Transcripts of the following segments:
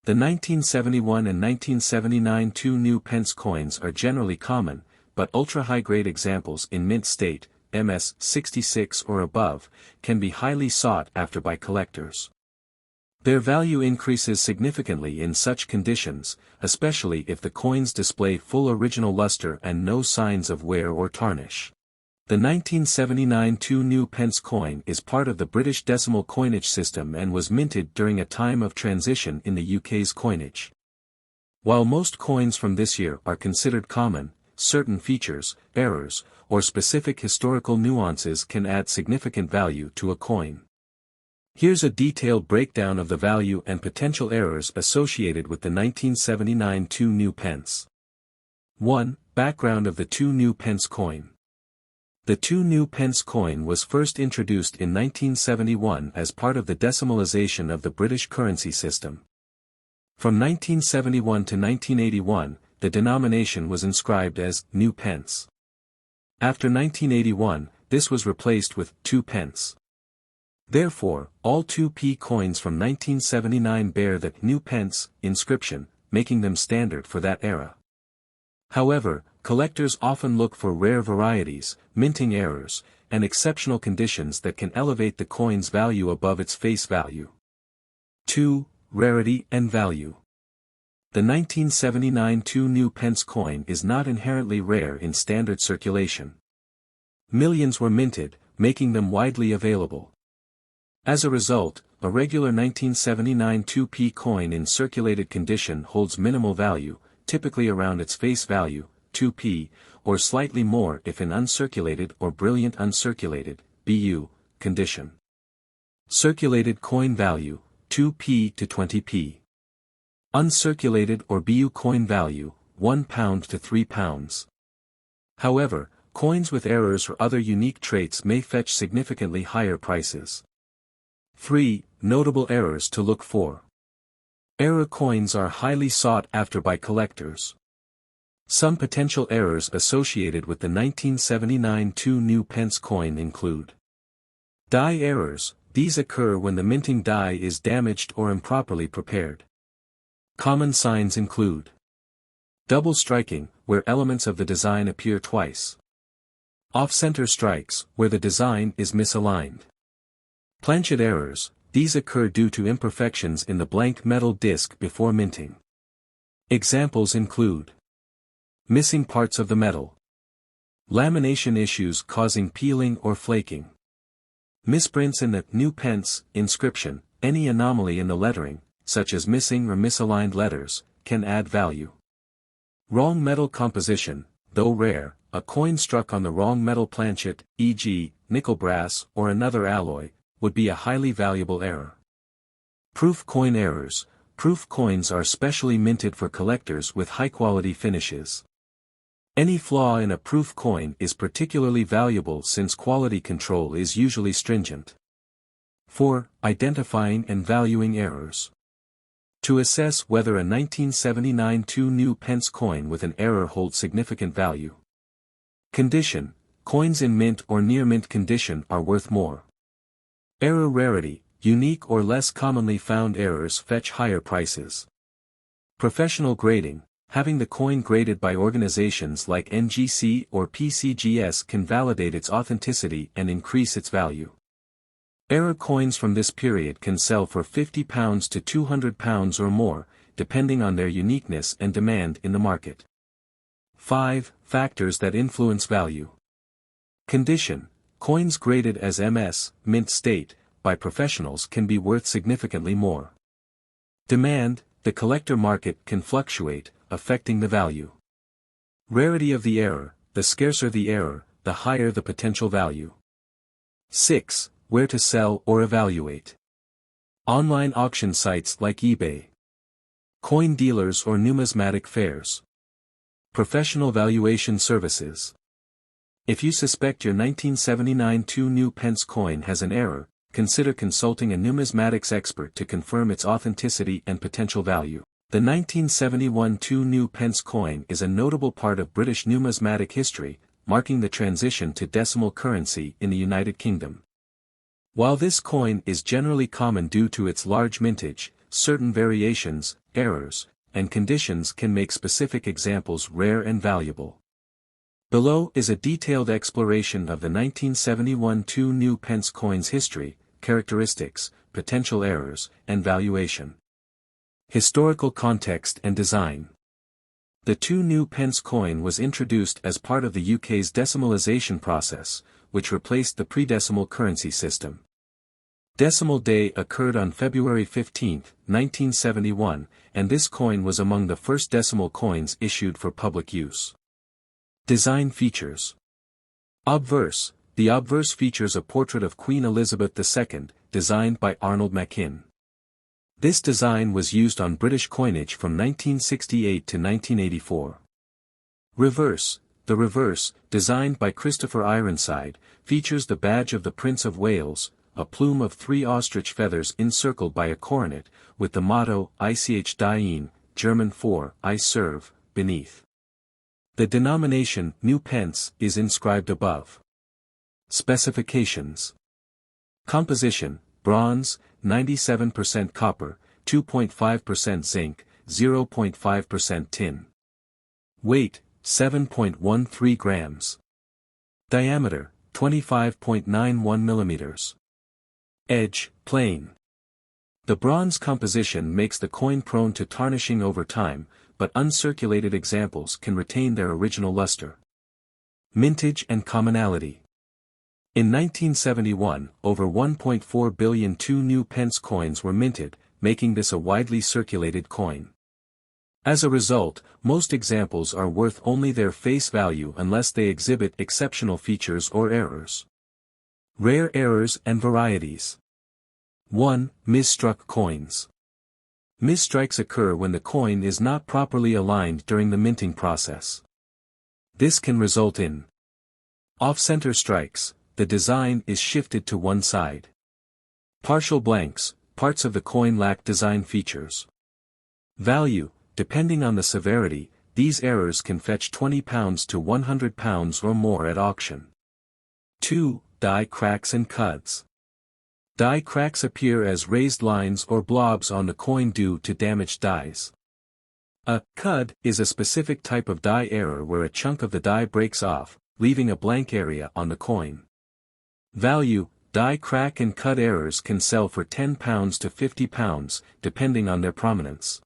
The 1971 and 1979 two new pence coins are generally common, but ultra-high-grade examples in mint state, MS 66 or above, can be highly sought after by collectors. Their value increases significantly in such conditions, especially if the coins display full original luster and no signs of wear or tarnish. The 1979 two new pence coin is part of the British decimal coinage system and was minted during a time of transition in the UK's coinage. While most coins from this year are considered common, certain features, errors, or specific historical nuances can add significant value to a coin. Here's a detailed breakdown of the value and potential errors associated with the 1979 two new pence. 1. Background of the two new pence coin. The two new pence coin was first introduced in 1971 as part of the decimalisation of the British currency system. From 1971 to 1981, the denomination was inscribed as new pence. After 1981, this was replaced with 2 pence. Therefore, all 2p coins from 1979 bear the new pence inscription, making them standard for that era. However, collectors often look for rare varieties, minting errors, and exceptional conditions that can elevate the coin's value above its face value. 2. Rarity and value. The 1979 two new pence coin is not inherently rare in standard circulation. Millions were minted, making them widely available. As a result, a regular 1979 2p coin in circulated condition holds minimal value, typically around its face value, 2p, or slightly more if in uncirculated or brilliant uncirculated, BU, condition. Circulated coin value, 2p to 20p. Uncirculated or BU coin value, £1 to £3. However, coins with errors or other unique traits may fetch significantly higher prices. 3. Notable errors to look for. Error coins are highly sought after by collectors. Some potential errors associated with the 1979 two new pence coin include die errors. These occur when the minting die is damaged or improperly prepared. Common signs include double striking, where elements of the design appear twice. Off-center strikes, where the design is misaligned. Planchet errors. These occur due to imperfections in the blank metal disc before minting. Examples include missing parts of the metal, lamination issues causing peeling or flaking, misprints in the new pence inscription. Any anomaly in the lettering, such as missing or misaligned letters, can add value. Wrong metal composition. Though rare, a coin struck on the wrong metal planchet, e.g., nickel brass or another alloy, would be a highly valuable error. Proof coin errors. Proof coins are specially minted for collectors with high-quality finishes. Any flaw in a proof coin is particularly valuable since quality control is usually stringent. 4. Identifying and valuing errors. To assess whether a 1979 two new pence coin with an error holds significant value. Condition. Coins in mint or near mint condition are worth more. Error rarity. Unique or less commonly found errors fetch higher prices. Professional grading. Having the coin graded by organizations like NGC or PCGS can validate its authenticity and increase its value. Error coins from this period can sell for £50 to £200 or more, depending on their uniqueness and demand in the market. 5. Factors that influence value. Condition. Coins graded as MS, mint state, by professionals can be worth significantly more. Demand. The collector market can fluctuate, affecting the value. Rarity of the error. The scarcer the error, the higher the potential value. 6. Where to sell or evaluate. Online auction sites like eBay. Coin dealers or numismatic fairs. Professional valuation services. If you suspect your 1979 two new pence coin has an error, consider consulting a numismatics expert to confirm its authenticity and potential value. The 1971 two new pence coin is a notable part of British numismatic history, marking the transition to decimal currency in the United Kingdom. While this coin is generally common due to its large mintage, certain variations, errors, and conditions can make specific examples rare and valuable. Below is a detailed exploration of the 1971 two new Pence coins' history, characteristics, potential errors, and valuation. Historical context and design. The two new Pence coin was introduced as part of the UK's decimalisation process, which replaced the pre-decimal currency system. Decimal day occurred on February 15, 1971, and this coin was among the first decimal coins issued for public use. Design features. Obverse. The obverse features a portrait of Queen Elizabeth II, designed by Arnold Machin. This design was used on British coinage from 1968 to 1984. Reverse. The reverse, designed by Christopher Ironside, features the badge of the Prince of Wales, a plume of 3 ostrich feathers encircled by a coronet, with the motto Ich diene, German for I serve, beneath. The denomination New Pence is inscribed above. Specifications. Composition: bronze, 97% copper, 2.5% zinc, 0.5% tin. Weight: 7.13 grams. Diameter: 25.91 millimeters. Edge: plain. The bronze composition makes the coin prone to tarnishing over time, but uncirculated examples can retain their original luster. Mintage and commonality. In 1971, over 1.4 billion two new Pence coins were minted, making this a widely circulated coin. As a result, most examples are worth only their face value unless they exhibit exceptional features or errors. Rare errors and varieties. 1. Misstruck coins. Misstrikes occur when the coin is not properly aligned during the minting process. This can result in off-center strikes, the design is shifted to one side. Partial blanks, parts of the coin lack design features. Value, depending on the severity, these errors can fetch £20 to £100 or more at auction. 2. Die cracks and cuts. Die cracks appear as raised lines or blobs on the coin due to damaged dies. A cud is a specific type of die error where a chunk of the die breaks off, leaving a blank area on the coin. Value, die crack and cut errors can sell for £10 to £50, depending on their prominence.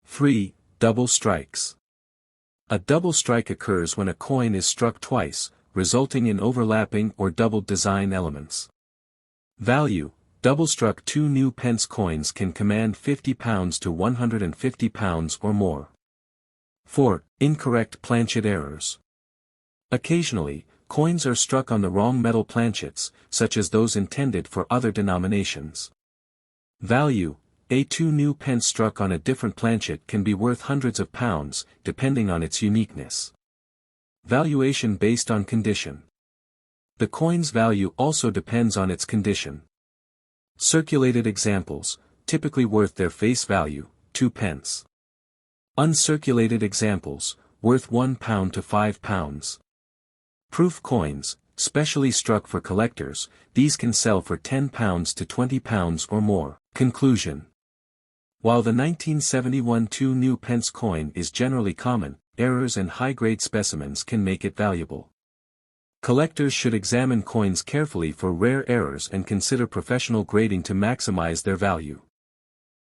3. Double strikes. A double strike occurs when a coin is struck twice, resulting in overlapping or doubled design elements. Value, double-struck two new Pence coins can command £50 to £150 or more. 4. Incorrect planchet errors. Occasionally, coins are struck on the wrong metal planchets, such as those intended for other denominations. Value, a two new Pence struck on a different planchet can be worth hundreds of pounds, depending on its uniqueness. Valuation based on condition. The coin's value also depends on its condition. Circulated examples, typically worth their face value, 2 pence. Uncirculated examples, worth £1 to £5. Proof coins, specially struck for collectors, these can sell for £10 to £20 or more. Conclusion. While the 1971 two new Pence coin is generally common, errors and high-grade specimens can make it valuable. Collectors should examine coins carefully for rare errors and consider professional grading to maximize their value.